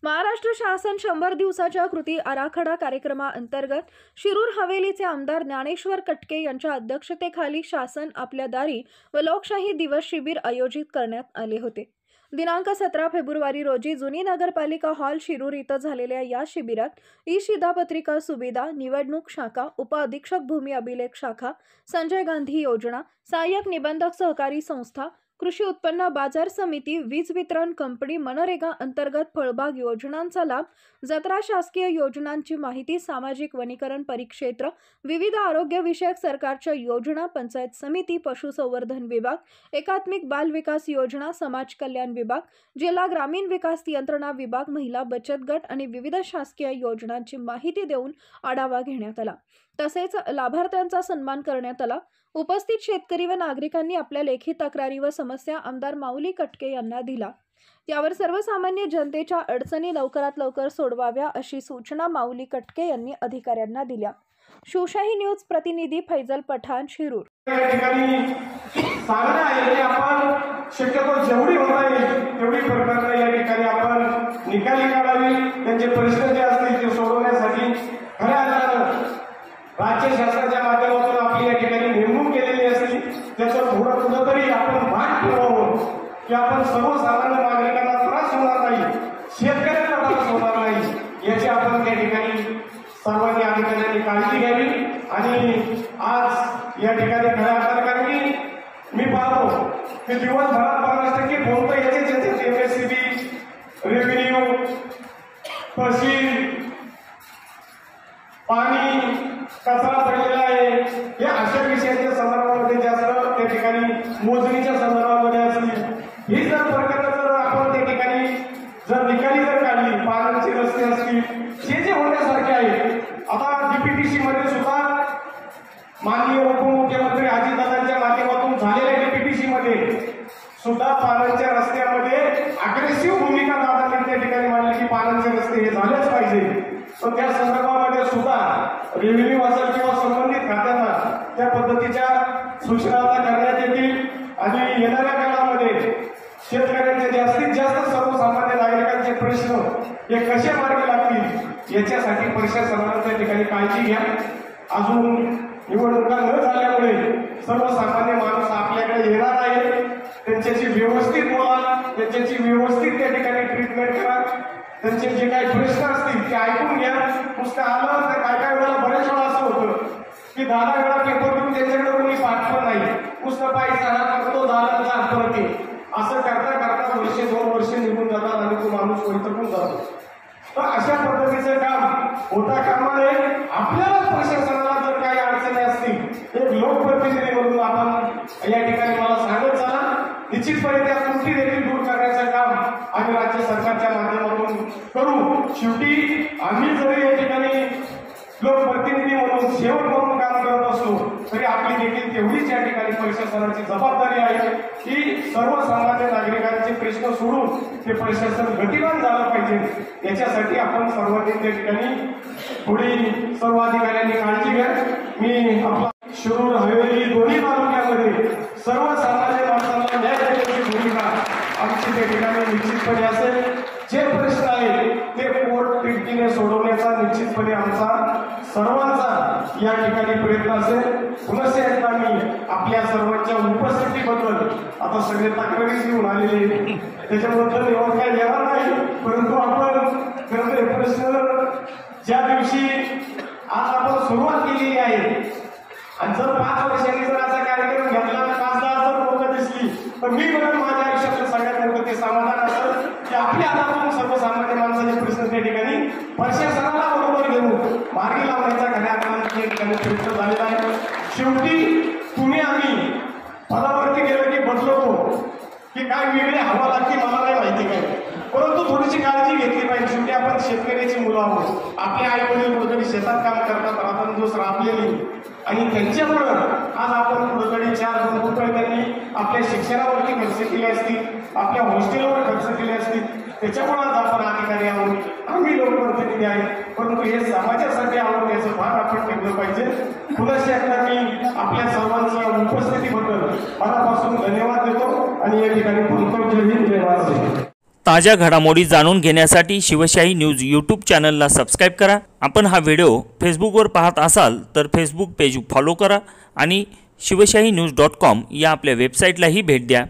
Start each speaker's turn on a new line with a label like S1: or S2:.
S1: महाराष्ट्र शासन 100 दिवसाच्या कृती आराखडा कार्यक्रमाअंतर्गत शिरूर हवेलीचे आमदार ज्ञानेश्वर कटके यांच्या अध्यक्षतेखाली शासन आपल्या दारी व लोकशाही दिवस शिबिर आयोजित करण्यात आले होते। दिनांक 17 फेब्रुवारी रोजी जुनी नगरपालिका हॉल शिरूर इथं झालेल्या या शिबिरात शिधापत्रिका सुविधा, निवडणूक शाखा, उपअधीक्षक भूमी अभिलेख शाखा, संजय गांधी योजना, सहाय्यक निबंधक सहकारी संस्था, कृषी उत्पन्न बाजार समिती, वीज वितरण कंपनी, मनरेगा अंतर्गत फळबाग योजनांचा लाभ, जत्रा शासकीय योजनांची माहिती, सामाजिक वनीकरण परिक्षेत्र, विविध आरोग्य विषयक सरकारच्या योजना, पंचायत समिती, पशुसंवर्धन विभाग, एकात्मिक बाल विकास योजना, समाज कल्याण विभाग, जिल्हा ग्रामीण विकास यंत्रणा विभाग, महिला बचत गट आणि विविध शासकीय योजनांची माहिती देऊन आढावा घेण्यात आला। तसेच लाभार्थ्यांचा सन्मान करण्यात आला। उपस्थित शेतकरी व नागरिकांनी आपल्या लेखी तक्रारी व समस्या आमदार माऊली कटके यांना दिला। त्यावर सर्वसामान्य जनतेच्या अडचणी लवकरात लवकर सोडवाव्या अशी सूचना माऊली कटके यांनी अधिकाऱ्यांना दिल्या। शिवशाही न्यूज प्रतिनिधी फैजल पठाण, शिरूर।
S2: शक्यतो जेवढी होता येईल तेवढी प्रकरणं या ठिकाणी आपण निकाली काढावी। त्यांचे प्रश्न जे असतील ते सोडवण्यासाठी खऱ्या अर्थानं राज्य शासनाच्या माध्यमातून आपली या ठिकाणी नेमणूक केलेली असती, त्याचं थोडं कुठंतरी आपण भाग ठेवावं की आपण सर्वसामान्य नागरिकांना त्रास होणार नाही, शेतकऱ्यांना त्रास होणार नाही, याची आपण त्या ठिकाणी सर्वांनी अधिकाऱ्यांनी काळजी घ्यावी। आणि आज या ठिकाणी खऱ्या अर्थानं मी पाहतो की दिवसभरात 50% बोलतो याचे एमएससीबी, रेव्हेन्यू, तहसील, पाणी, कचरा पडलेला आहे, या अशा विषयाच्या संदर्भामध्ये जास्त त्या ठिकाणी मोजणीच्या संदर्भामध्ये असतील। ही जर प्रकरणं जर आपण त्या ठिकाणी जर निकाली जर काढली, पाण्याचे रस्ते असतील, जे होण्यासारखे आहे। आता डीपीटीसी मध्ये सुद्धा माननीय उपमुख्यमंत्री अजितदादांच्या माध्यमातून झालेल्या डीपीटीसी मध्ये सुद्धा पाण्याच्या रस्त्यामध्ये अग्रेसिव्ह भूमिका दादांनी त्या ठिकाणी मांडली की पाण्याचे रस्ते हे झालेच पाहिजे। पण त्या संदर्भामध्ये सुद्धा रेव्हेन्यू असेल किंवा संबंधित खात्यांना त्या पद्धतीच्या सूचना करण्यात येतील आणि येणाऱ्या काळामध्ये शेतकऱ्यांचे जास्तीत जास्त सर्वसामान्य नागरिकांचे प्रश्न हे कसे मार्गी लागतील याच्यासाठी प्रशासनाने त्या ठिकाणी काळजी घ्या। अजून निवडणुका न झाल्यामुळे सर्वसामान्य माणूस आपल्याकडे येणार आहे, त्यांच्याशी व्यवस्थित बोला, त्यांच्याशी व्यवस्थित त्या ठिकाणी ट्रीटमेंट करा, त्यांचे जे काही प्रश्न असतील ते ऐकून घ्या। नुसतं आलं तर काय वेळेला बऱ्याच वेळा असं होतं की 10 वेळा पेपर देऊन त्यांच्याकडे कोणी पाठवत नाही, नुसतं पैसा हा करतो दादांचा परत असं करता करता वर्ष 2 वर्ष निघून जातात आणि तो माणूस वैतकून जातो। तर अशा पद्धतीचं काम होता कामा नये। आपल्याला प्रशासनाला जर काही अडचणी असतील एक लोकप्रतिनिधी म्हणून आपण या ठिकाणी मला सांगत चला, निश्चितपणे त्या त्रुटी देखील दूर करण्याचं काम आम्ही राज्य सरकारच्या माध्यमातून करू। शेवटी आम्ही जरी या ठिकाणी लोकप्रतिनिधी म्हणून सेवक म्हणून काम करत असलो तरी आपली देखील तेवढीच या ठिकाणी प्रशासनाची जबाबदारी आहे की सर्वसामान्य नागरिकांचे प्रश्न सोडून ते प्रशासन गतिमान झालं पाहिजे। याच्यासाठी आपण सर्वांनी त्या ठिकाणी थोडी सर्व अधिकाऱ्यांनी काळजी घ्या। मी आपला शिरूर हवेली दोन्ही तालुक्यामध्ये सर्वसामान्य माणसांना न्याय देण्याची भूमिका आमची त्या ठिकाणी निश्चितपणे असेल। जे प्रश्न आहेत ते पोटतिडकीने सोडवण्याचा निश्चितपणे आमचा सर्वांचा या ठिकाणी प्रयत्न असेल। पुनश्च एकदा मी आपल्या सर्वांच्या उपस्थितीबद्दल आता सगळे तक्रारी घेऊन आलेले त्याच्याबद्दल एवढं काही येणार नाही, परंतु आपण खरं प्रश्न ज्या दिवशी आज आपण सुरुवात केलेली आहे आणि जर 5 वर्षांनी जर असा कार्यक्रम घेतला 5-10 जर लोक दिसली तर मी म्हणून माझ्या आयुष्यातलं सगळ्यात मोठं ते समाधान असेल की आपल्या हातातून सर्वसामान्य माणसाचे प्रश्न त्या ठिकाणी प्रशासनाला बरोबर घेऊन मार्गी लावण्याचा खऱ्या अर्थाने त्या ठिकाणी प्रयत्न झालेला आहे। शेवटी तुम्ही आम्ही पदावरती गेलो की बदलतो की काय वेगळी हवा लागते मला नाही माहिती काय, परंतु थोडीशी काळजी घेतली पाहिजे। शेवटी आपण शेतकऱ्याची मुलं आहोत, आपले आई वडील कुठेतरी शेतात काम करतात, रात्रंदिवस राबलेली आणि त्यांच्यामुळं आज आपण कुठेतरी 4 रुपये त्यांनी आपल्या शिक्षणावरती खर्च केले असतील, आपल्या हॉस्टेलवर खर्च केले असतील, त्याच्यामुळे आज आपण अधिकारी आहोत, आम्ही लोकप्रतिनिधी आहे, परंतु हे समाजासाठी आहोत याचं भान आपण ठेवलं पाहिजे। पुनश्च एकदा मी आपल्या सर्वांच्या उपस्थितीबद्दल मनापासून धन्यवाद देतो आणि या ठिकाणी बोलतो। जय हिंद, जय महाराष्ट्र।
S3: ताज्या घडामोडी जाणून घेण्यासाठी शिवशाही न्यूज यूट्यूब चॅनलला सबस्क्राईब करा। आपण हा व्हिडिओ फेसबुकवर पाहत असाल तर फेसबुक पेज फॉलो करा आणि शिवशाही न्यूज.com या आपल्या वेबसाईटलाही भेट द्या।